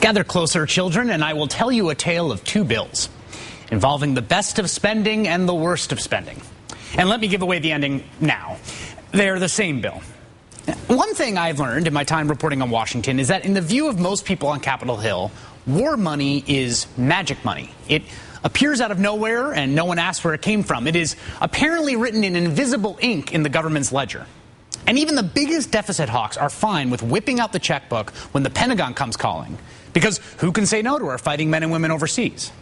Gather closer, children, and I will tell you a tale of two bills involving the best of spending and the worst of spending. And let me give away the ending now. They're the same bill. One thing I've learned in my time reporting on Washington is that in the view of most people on Capitol Hill, war money is magic money. It appears out of nowhere and no one asks where it came from. It is apparently written in invisible ink in the government's ledger. And even the biggest deficit hawks are fine with whipping out the checkbook when the Pentagon comes calling. Because who can say no to our fighting men and women overseas?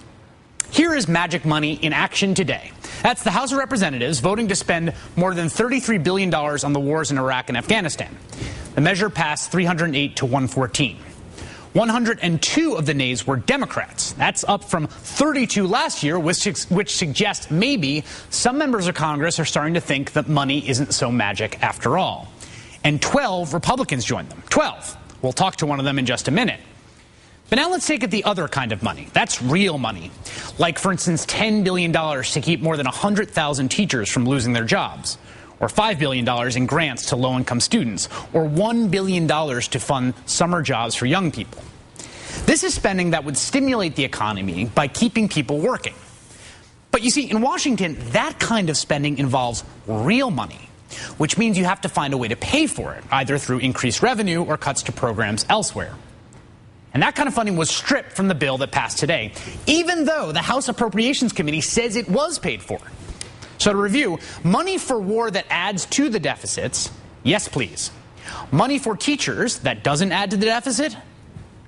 Here is magic money in action today. That's the House of Representatives voting to spend more than $33 billion on the wars in Iraq and Afghanistan. The measure passed 308 to 114. 102 of the nays were Democrats. That's up from 32 last year, which suggests maybe some members of Congress are starting to think that money isn't so magic after all. And 12 Republicans joined them. 12. We'll talk to one of them in just a minute. But now let's take it the other kind of money. That's real money. Like, for instance, $10 billion to keep more than 100,000 teachers from losing their jobs. Or $5 billion in grants to low-income students. Or $1 billion to fund summer jobs for young people. This is spending that would stimulate the economy by keeping people working. But you see, in Washington, that kind of spending involves real money, which means you have to find a way to pay for it, either through increased revenue or cuts to programs elsewhere. And that kind of funding was stripped from the bill that passed today, even though the House Appropriations Committee says it was paid for. So to review, money for war that adds to the deficits, yes please. Money for teachers that doesn't add to the deficit,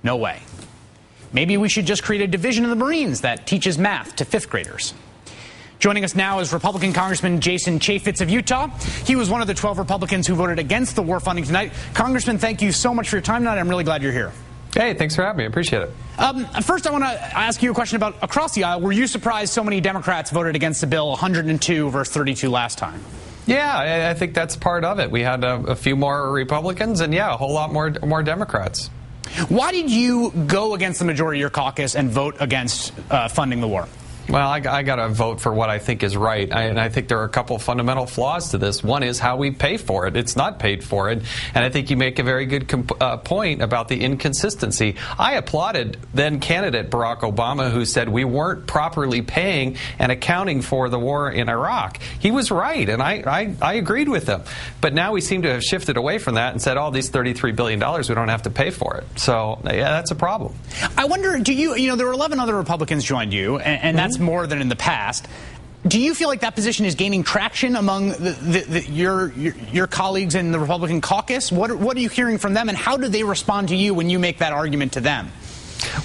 no way. Maybe we should just create a division of the Marines that teaches math to fifth graders. Joining us now is Republican Congressman Jason Chaffetz of Utah. He was one of the 12 Republicans who voted against the war funding tonight. Congressman, thank you so much for your time tonight. I'm really glad you're here. Hey, thanks for having me. I appreciate it. First, I want to ask you a question about across the aisle. Were you surprised so many Democrats voted against the bill, 102 versus 32 last time? Yeah, I think that's part of it. We had a few more Republicans and, yeah, a whole lot more Democrats. Why did you go against the majority of your caucus and vote against funding the war? Well, I got to vote for what I think is right, and I think there are a couple of fundamental flaws to this. One is how we pay for it. It's not paid for it, and I think you make a very good point about the inconsistency. I applauded then-candidate Barack Obama, who said we weren't properly paying and accounting for the war in Iraq. He was right, and I agreed with him. But now we seem to have shifted away from that and said, oh, these $33 billion, we don't have to pay for it. So, yeah, that's a problem. I wonder, there were 11 other Republicans joined you, and that's more than in the past. Do you feel like that position is gaining traction among your colleagues in the Republican caucus? What are you hearing from them, and how do they respond to you when you make that argument to them?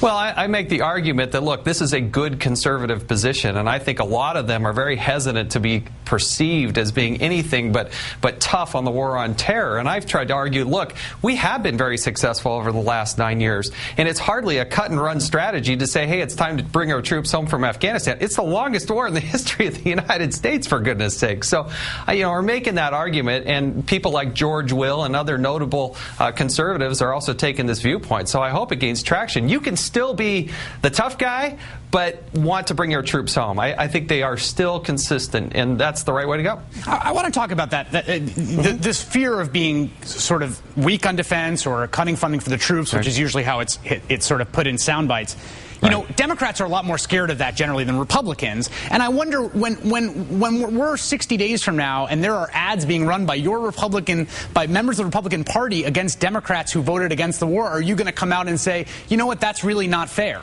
Well, I make the argument that, look, this is a good conservative position, and I think a lot of them are very hesitant to be perceived as being anything but tough on the war on terror. And I've tried to argue, look, we have been very successful over the last 9 years, and it's hardly a cut-and-run strategy to say, hey, it's time to bring our troops home from Afghanistan. It's the longest war in the history of the United States, for goodness sake. So, we're making that argument, and people like George Will and other notable conservatives are also taking this viewpoint. So I hope it gains traction. You can still be the tough guy, but want to bring your troops home. I think they are still consistent, and that's the right way to go. I want to talk about that. This fear of being sort of weak on defense or cutting funding for the troops, which is usually how it's sort of put in sound bites. Democrats are a lot more scared of that generally than Republicans. And I wonder when we're 60 days from now and there are ads being run by by members of the Republican Party against Democrats who voted against the war, are you going to come out and say, you know what, that's really not fair?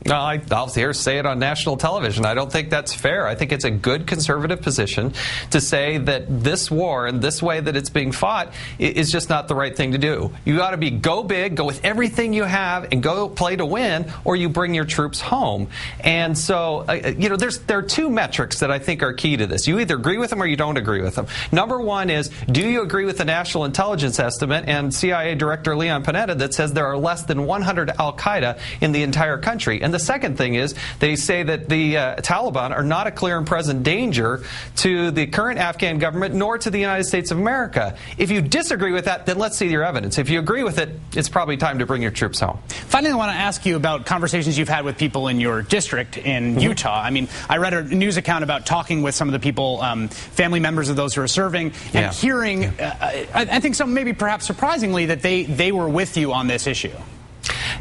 No, I'll say it on national television. I don't think that's fair. I think it's a good conservative position to say that this war and this way that it's being fought is just not the right thing to do. You ought to go big, go with everything you have, and go play to win, or you bring your troops home. And so, there are two metrics that I think are key to this. You either agree with them or you don't agree with them. Number one is, do you agree with the National Intelligence Estimate and CIA Director Leon Panetta that says there are less than 100 al-Qaeda in the entire country? And the second thing is they say that the Taliban are not a clear and present danger to the current Afghan government nor to the United States of America. If you disagree with that, then let's see your evidence. If you agree with it, it's probably time to bring your troops home. Finally, I want to ask you about conversations you've had with people in your district in Utah. I mean, I read a news account about talking with some of the people, family members of those who are serving, and hearing, I think some maybe perhaps surprisingly, that they were with you on this issue.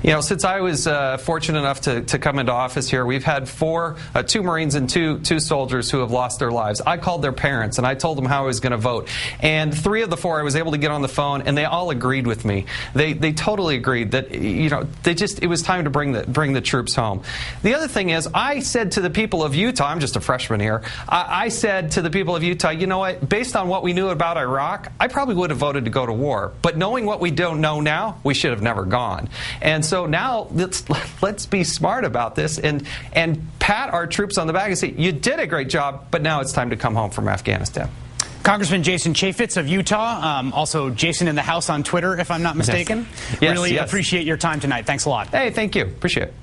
You know, since I was fortunate enough to come into office here, we've had two Marines and two soldiers who have lost their lives. I called their parents and I told them how I was going to vote. And 3 of the 4 I was able to get on the phone, and they all agreed with me. They totally agreed that, you know, it was time to bring the troops home. The other thing is, I said to the people of Utah, I'm just a freshman here, I said to the people of Utah, you know what, based on what we knew about Iraq, I probably would have voted to go to war. But knowing what we don't know now, we should have never gone. And so now let's be smart about this and pat our troops on the back and say, you did a great job, but now it's time to come home from Afghanistan. Congressman Jason Chaffetz of Utah, also Jason in the House on Twitter, if I'm not mistaken. Yes, really yes. appreciate your time tonight. Thanks a lot. Hey, thank you. Appreciate it.